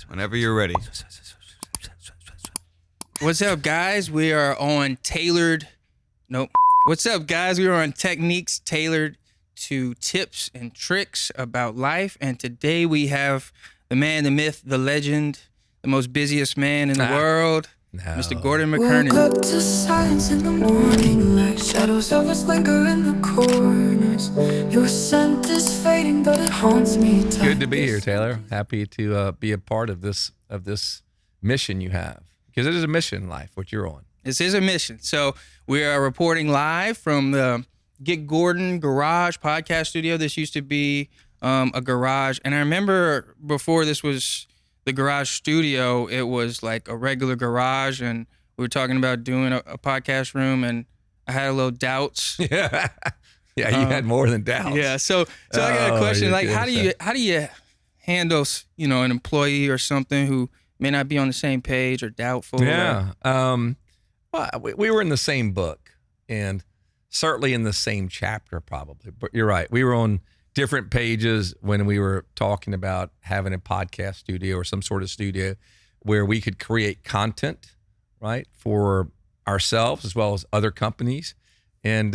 Whenever you're ready. What's up, guys? We are on What's up, guys? We are on techniques tailored to tips and tricks about life. And today we have the man, the myth, the legend, the most busiest man in the world, Mr. Gordon McKernan. Woke up to silence in the morning light. Shadows of us linger in the corners. Your scent is fading, but it haunts me tight. Good to be here, Taylor. Happy to be a part of this mission you have, because it is a mission in life, what you're on. This is a mission. So we are reporting live from the Get Gordon Garage podcast studio. This used to be a garage. And I remember before this was the garage studio, it was like a regular garage. And we were talking about doing a podcast room. And I had a little doubts. Yeah, you had more than doubts. Yeah. So I got a question. Like, how do you handle, an employee or something who may not be on the same page or doubtful? Yeah. Well, we were in the same book and certainly in the same chapter probably, but you're right. We were on different pages when we were talking about having a podcast studio or some sort of studio where we could create content, right, for ourselves as well as other companies. And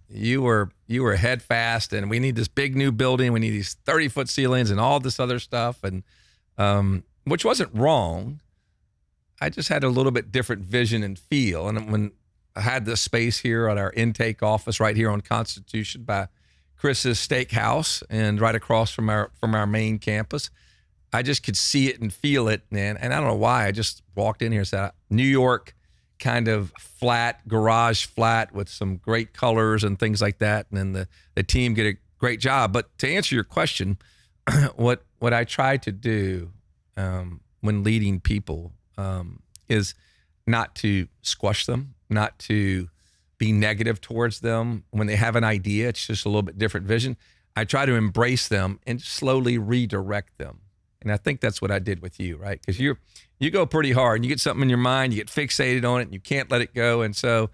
you were head fast, and we need this big new building. We need these 30-foot ceilings and all this other stuff, and which wasn't wrong. I just had a little bit different vision and feel. And when I had this space here at our intake office right here on Constitution by Chris's Steakhouse and right across from our main campus, I just could see it and feel it, man. And I don't know why. I just walked in here and said, New York kind of flat, garage flat with some great colors and things like that. And then the team did a great job. But to answer your question, what I try to do when leading people is not to squash them, not to be negative towards them. When they have an idea, it's just a little bit different vision. I try to embrace them and slowly redirect them. And I think that's what I did with you, right? Because you go pretty hard and you get something in your mind, you get fixated on it and you can't let it go. And so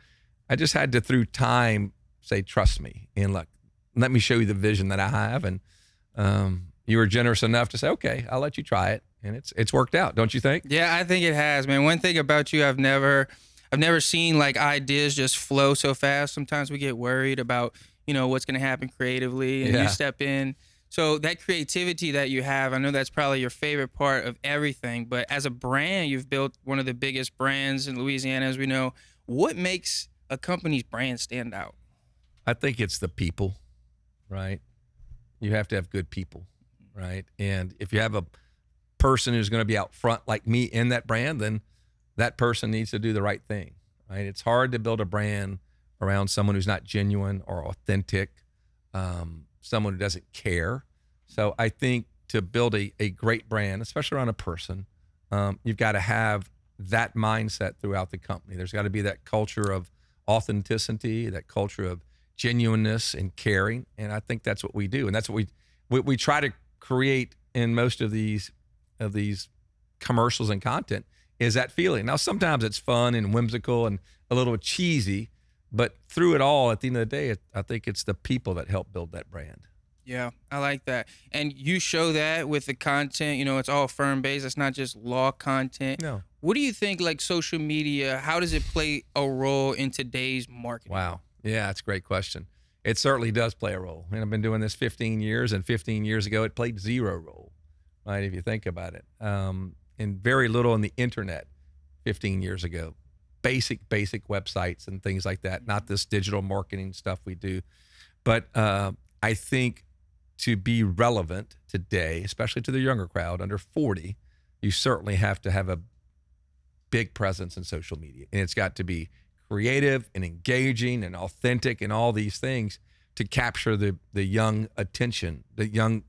I just had to, through time, say, trust me and look, let me show you the vision that I have. And you were generous enough to say, okay, I'll let you try it. And it's worked out, don't you think? Yeah, I think it has, man. One thing about you, I've never seen like ideas just flow so fast. Sometimes we get worried about, what's going to happen creatively, and you step in. So that creativity that you have, I know that's probably your favorite part of everything. But as a brand, you've built one of the biggest brands in Louisiana, as we know. What makes a company's brand stand out? I think it's the people, right? You have to have good people, right? And if you have a person who's going to be out front like me in that brand, then that person needs to do the right thing, right? It's hard to build a brand around someone who's not genuine or authentic, someone who doesn't care. So I think to build a great brand, especially around a person, you've got to have that mindset throughout the company. There's got to be that culture of authenticity, that culture of genuineness and caring. And I think that's what we do. And that's what we try to create in most of these commercials and content, is that feeling. Now, sometimes it's fun and whimsical and a little cheesy, but through it all, at the end of the day, I think it's the people that help build that brand. Yeah, I like that. And you show that with the content, it's all firm-based. It's not just law content. No. What do you think, like social media, how does it play a role in today's marketing? Wow. Yeah, that's a great question. It certainly does play a role. And I've been doing this 15 years, and 15 years ago, it played zero role, right, if you think about it. And very little on the internet 15 years ago. Basic websites and things like that, not this digital marketing stuff we do. But I think to be relevant today, especially to the younger crowd under 40, you certainly have to have a big presence in social media. And it's got to be creative and engaging and authentic and all these things to capture the young attention, the young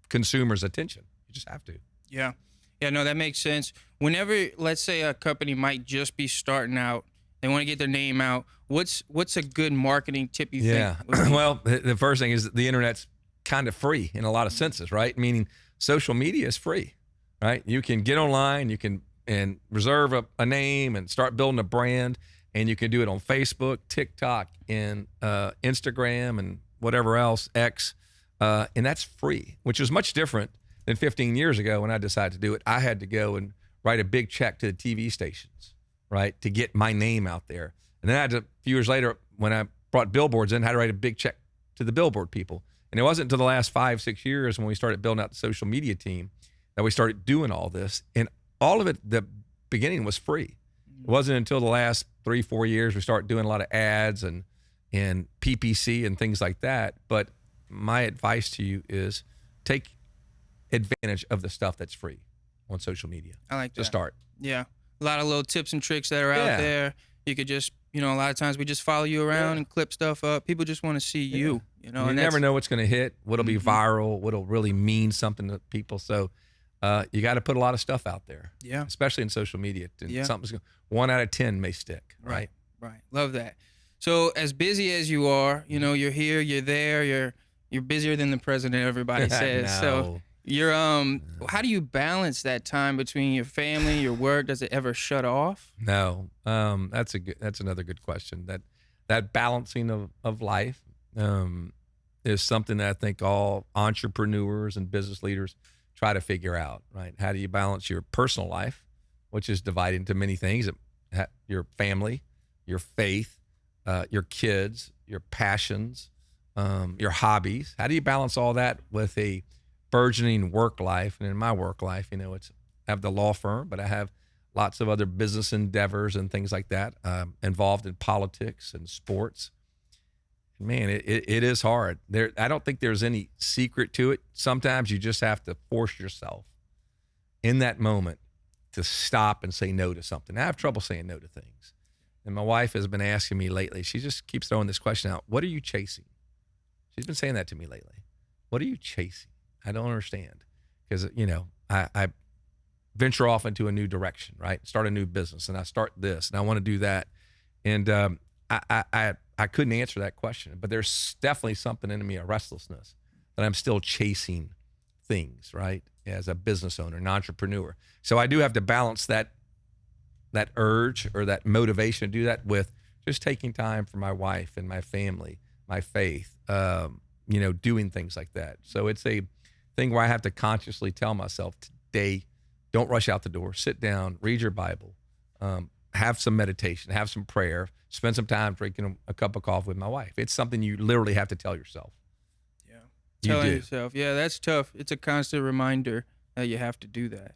consumer's attention. You just have to. Yeah. Yeah, no, that makes sense. Whenever, let's say a company might just be starting out, they want to get their name out, what's a good marketing tip you think? Yeah, well, the first thing is that the internet's kind of free in a lot of senses, right? Meaning social media is free, right? You can get online, you can and reserve a name and start building a brand, and you can do it on Facebook, TikTok, and Instagram, and whatever else, X, and that's free, which is much different Then 15 years ago, when I decided to do it, I had to go and write a big check to the TV stations, right, to get my name out there. And then I had to, a few years later, when I brought billboards in, I had to write a big check to the billboard people. And it wasn't until the last 5-6 years when we started building out the social media team that we started doing all this. And all of it, the beginning was free. It wasn't until the last 3-4 years we started doing a lot of ads and PPC and things like that. But my advice to you is take advantage of the stuff that's free on social media. I like that. To start. Yeah. A lot of little tips and tricks that are out there. You could just, a lot of times we just follow you around and clip stuff up. People just want to see you, You never know what's going to hit, what'll be viral, what'll really mean something to people. So you got to put a lot of stuff out there. Yeah. Especially in social media. Something's 1 out of 10 may stick. Right. Right. Love that. So as busy as you are, you're here, you're there, you're busier than the president, everybody says. So you're how do you balance that time between your family, your work? Does it ever shut off? No. That's another good question. That balancing of life is something that I think all entrepreneurs and business leaders try to figure out, right? How do you balance your personal life, which is divided into many things, your family, your faith, your kids, your passions, your hobbies. How do you balance all that with a burgeoning work life? And in my work life, I have the law firm, but I have lots of other business endeavors and things like that, involved in politics and sports. Man, it is hard. I don't think there's any secret to it. Sometimes you just have to force yourself in that moment to stop and say no to something. I have trouble saying no to things. And my wife has been asking me lately, she just keeps throwing this question out, what are you chasing? She's been saying that to me lately. What are you chasing? I don't understand. Because, I venture off into a new direction, right? Start a new business, and I start this, and I want to do that. And I couldn't answer that question, but there's definitely something in me, a restlessness, that I'm still chasing things, right? As a business owner, an entrepreneur. So I do have to balance that urge or that motivation to do that with just taking time for my wife and my family, my faith, doing things like that. So it's a thing where I have to consciously tell myself today, don't rush out the door, sit down, read your Bible, have some meditation, have some prayer, spend some time drinking a cup of coffee with my wife. It's something you literally have to tell yourself. Yeah. Telling yourself. Yeah, that's tough. It's a constant reminder that you have to do that.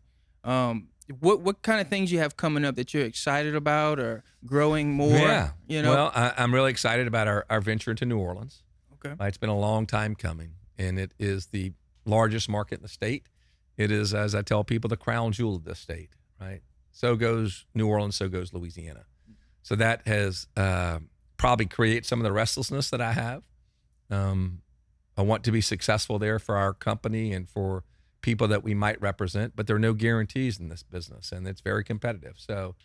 What kind of things you have coming up that you're excited about or growing more? Yeah. Well, I'm really excited about our venture into New Orleans. Okay. It's been a long time coming, and it is the largest market in the state. It is, as I tell people, the crown jewel of this state, right? So goes New Orleans, so goes Louisiana. So that has probably created some of the restlessness that I have. I want to be successful there for our company and for people that we might represent, but there are no guarantees in this business, and it's very competitive. So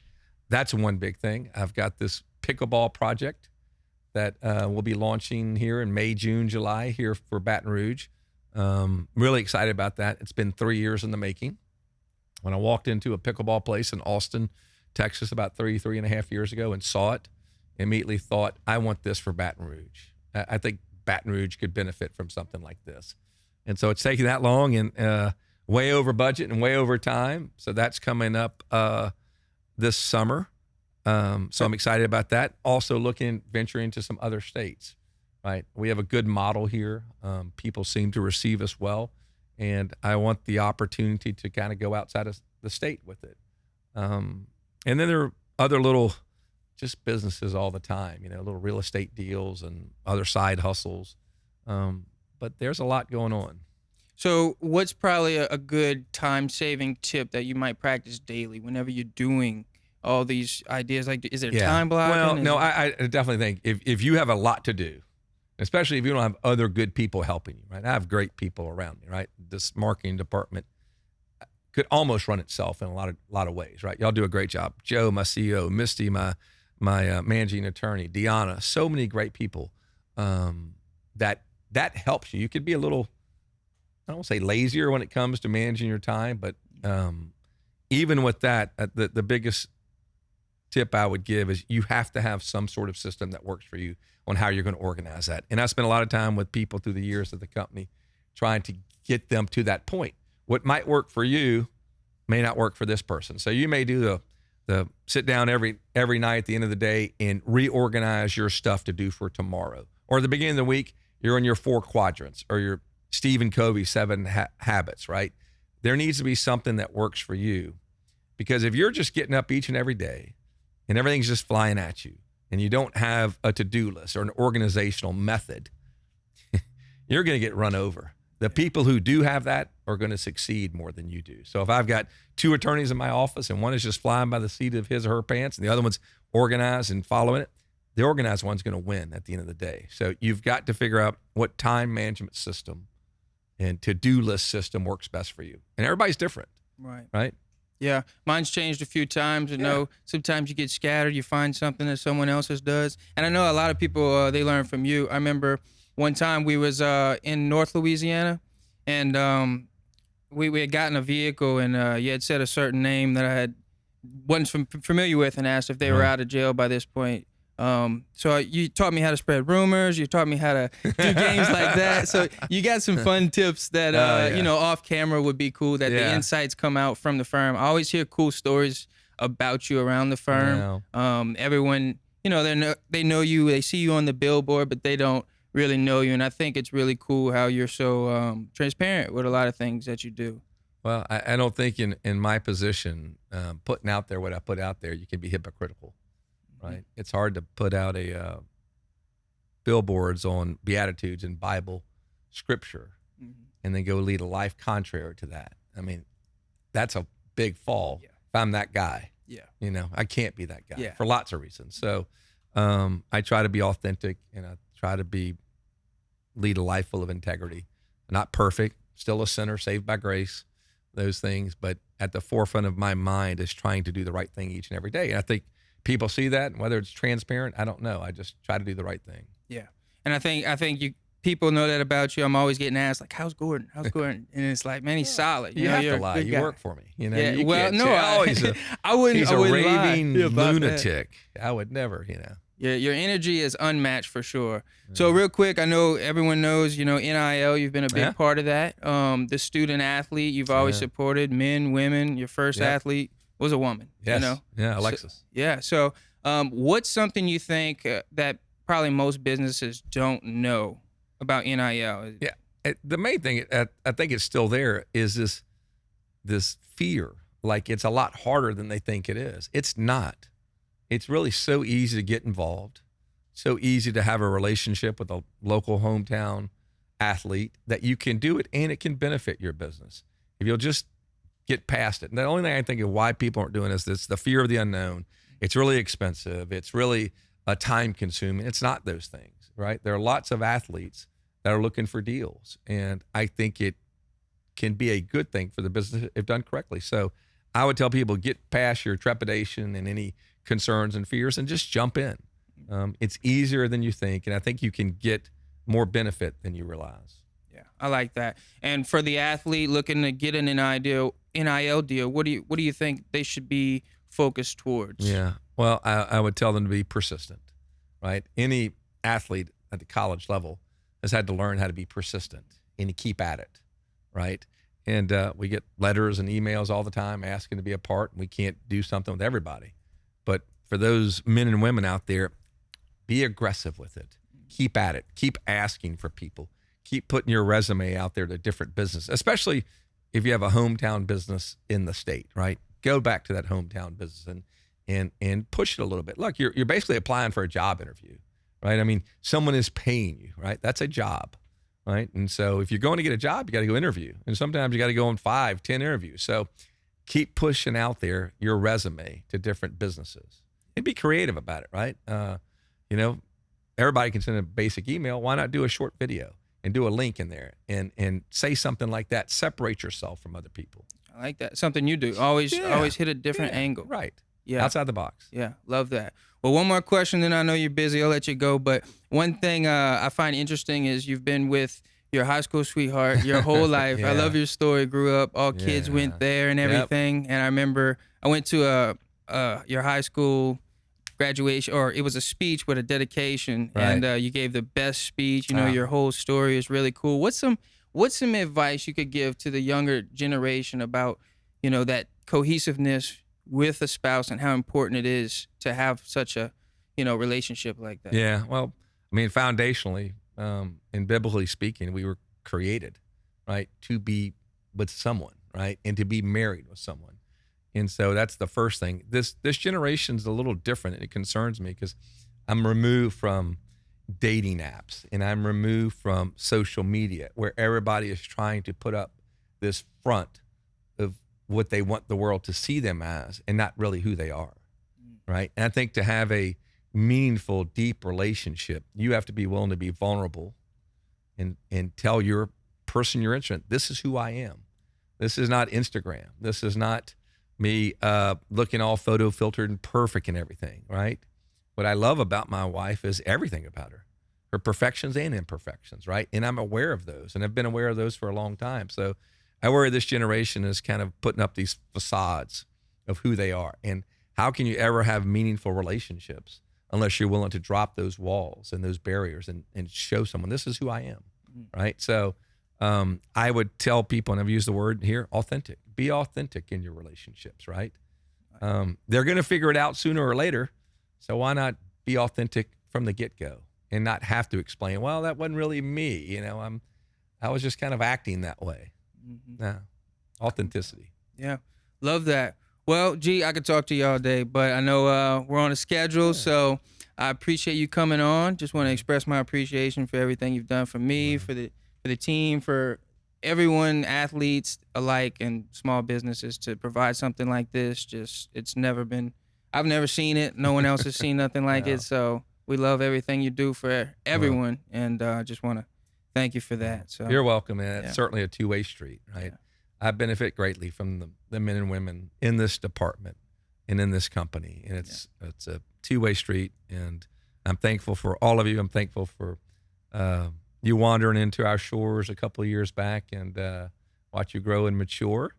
that's one big thing. I've got this pickleball project that we'll be launching here in May, June, July here for Baton Rouge. Really excited about that. It's been 3 years in the making. When I walked into a pickleball place in Austin, Texas about 3.5 years ago and saw it, immediately thought, I want this for Baton Rouge. I think Baton Rouge could benefit from something like this. And so it's taking that long and way over budget and way over time. So that's coming up this summer. So I'm excited about that. Also venturing into some other states, right? We have a good model here. People seem to receive us well. And I want the opportunity to kind of go outside of the state with it. And then there are other little just businesses all the time, little real estate deals and other side hustles. But there's a lot going on. So what's probably a good time-saving tip that you might practice daily whenever you're doing all these ideas? Like, is there time blocking? Well, no, I definitely think if you have a lot to do, especially if you don't have other good people helping you, right? I have great people around me, right? This marketing department could almost run itself in a lot of ways, right? Y'all do a great job. Joe, my CEO, Misty, my managing attorney, Deanna, so many great people that helps you. You could be a little, I don't want to say lazier when it comes to managing your time, but even with that, the biggest tip I would give is you have to have some sort of system that works for you on how you're going to organize that. And I spent a lot of time with people through the years of the company trying to get them to that point what might work for you may not work for this person. So you may do the sit down every night at the end of the day and reorganize your stuff to do for tomorrow. Or at the beginning of the week, you're in your 4 quadrants or your Stephen Covey 7 habits, right? There needs to be something that works for you. Because if you're just getting up each and every day and everything's just flying at you and you don't have a to-do list or an organizational method, you're going to get run over. The people who do have that are going to succeed more than you do. So if I've got 2 attorneys in my office and one is just flying by the seat of his or her pants and the other one's organized and following it, the organized one's going to win at the end of the day. So you've got to figure out what time management system and to-do list system works best for you. And everybody's different. Right? Yeah, mine's changed a few times. I know sometimes you get scattered, you find something that someone else's does. And I know a lot of people, they learn from you. I remember one time we was in North Louisiana, and we had gotten a vehicle, and you had said a certain name that I wasn't familiar with, and asked if they were out of jail by this point. So you taught me how to spread rumors. You taught me how to do games like that. So you got some fun tips that, off camera would be cool, that the insights come out from the firm. I always hear cool stories about you around the firm. Everyone, they know you, they see you on the billboard, but they don't really know you. And I think it's really cool how you're so transparent with a lot of things that you do. Well, I don't think in my position, putting out there what I put out there, you can be hypocritical. Right. It's hard to put out billboards on Beatitudes and Bible scripture and then go lead a life contrary to that. I mean, that's a big fall. Yeah. If I'm that guy, I can't be that guy for lots of reasons. So I try to be authentic, and I try to lead a life full of integrity. Not perfect, still a sinner, saved by grace, those things. But at the forefront of my mind is trying to do the right thing each and every day. And I think people see that, and whether it's transparent, I don't know. I just try to do the right thing. Yeah, and I think people know that about you. I'm always getting asked, like, "How's Gordon? How's Gordon?" And it's like, man, he's solid. You have to lie. You work for me. Yeah. You well, no, he's a raving lunatic. I would never. Yeah, your energy is unmatched for sure. So real quick, I know everyone knows, NIL, you've been a big part of that. The student athlete, you've always supported men, women. Your first athlete was a woman. Yes. Yeah, Alexis. So what's something you think that probably most businesses don't know about NIL? Yeah, the main thing, I think it's still there, is this fear. Like, it's a lot harder than they think it is. It's not. It's really so easy to get involved, so easy to have a relationship with a local hometown athlete that you can do it, and it can benefit your business if you'll just get past it. And the only thing I think of why people aren't doing this, it's the fear of the unknown. It's really expensive. It's really time consuming. It's not those things, right? There are lots of athletes that are looking for deals, and I think it can be a good thing for the business if done correctly. So I would tell people, get past your trepidation and any concerns and fears and just jump in. It's easier than you think, and I think you can get more benefit than you realize. Yeah, I like that. And for the athlete looking to get an NIL deal, what do you think they should be focused towards? Yeah, well, I would tell them to be persistent, right? Any athlete at the college level has had to learn how to be persistent and to keep at it, right? And we get letters and emails all the time asking to be a part, and we can't do something with everybody. But for those men and women out there, be aggressive with it. Keep at it. Keep asking for people. Keep putting your resume out there to different businesses, especially if you have a hometown business in the state, right? Go back to that hometown business and push it a little bit. Look, you're basically applying for a job interview, right? I mean, someone is paying you, right? That's a job, right? And so if you're going to get a job, you got to go interview. And sometimes you got to go on 5, 10 interviews. So keep pushing out there your resume to different businesses and be creative about it, right? Everybody can send a basic email. Why not do a short video and do a link in there and say something like that? Separate yourself from other people. I like that. Something you do. Always hit a different angle. Right. Yeah. Outside the box. Yeah. Love that. Well, one more question, then I know you're busy. I'll let you go. But one thing I find interesting is you've been with your high school sweetheart your whole life. I love your story. Grew up, all kids went there and everything. And I remember I went to your high school graduation, or it was a speech with a dedication, and you gave the best speech. Your whole story is really cool. What's what's some advice you could give to the younger generation about, that cohesiveness with a spouse and how important it is to have such a, relationship like that? Yeah. Well, I mean, foundationally, and biblically speaking, we were created, right, to be with someone, right, and to be married with someone. And so that's the first thing. This generation's a little different, and it concerns me because I'm removed from dating apps and I'm removed from social media where everybody is trying to put up this front of what they want the world to see them as and not really who they are, right? And I think to have a meaningful, deep relationship, you have to be willing to be vulnerable and tell your person you're interested in, this is who I am. This is not Instagram. This is not me looking all photo filtered and perfect and everything, right? What I love about my wife is everything about her perfections and imperfections, right? And I'm aware of those, and I've been aware of those for a long time. So I worry this generation is kind of putting up these facades of who they are. And how can you ever have meaningful relationships unless you're willing to drop those walls and those barriers and show someone, this is who I am, right? So I would tell people, and I've used the word here, authentic. Be authentic in your relationships, right? They're going to figure it out sooner or later. So why not be authentic from the get-go and not have to explain, well, that wasn't really me. I was just kind of acting that way. No, authenticity. Yeah, love that. Well, G, I could talk to you all day, but I know we're on a schedule, so I appreciate you coming on. Just want to express my appreciation for everything you've done for me, for the team, for everyone, athletes alike and small businesses, to provide something like this. It's never been, I've never seen it. No one else has seen nothing like it. So we love everything you do for everyone, and just want to thank you for that. So you're welcome, man. It's certainly a two-way street, right? Yeah. I benefit greatly from the men and women in this department and in this company, and it's a two-way street. And I'm thankful for all of you. I'm thankful for you wandering into our shores a couple of years back and watch you grow and mature,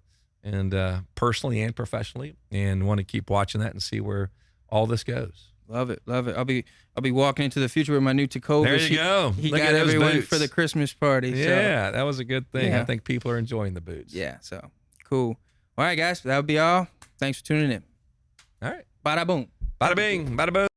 and personally and professionally, and want to keep watching that and see where all this goes. Love it, love it. I'll be walking into the future with my new Tacovas. There you go. He Look got at those everyone boots for the Christmas party. Yeah, that was a good thing. Yeah. I think people are enjoying the boots. Yeah, so cool. All right, guys, that'll be all. Thanks for tuning in. All right. Bada boom. Bada bing, bada boom.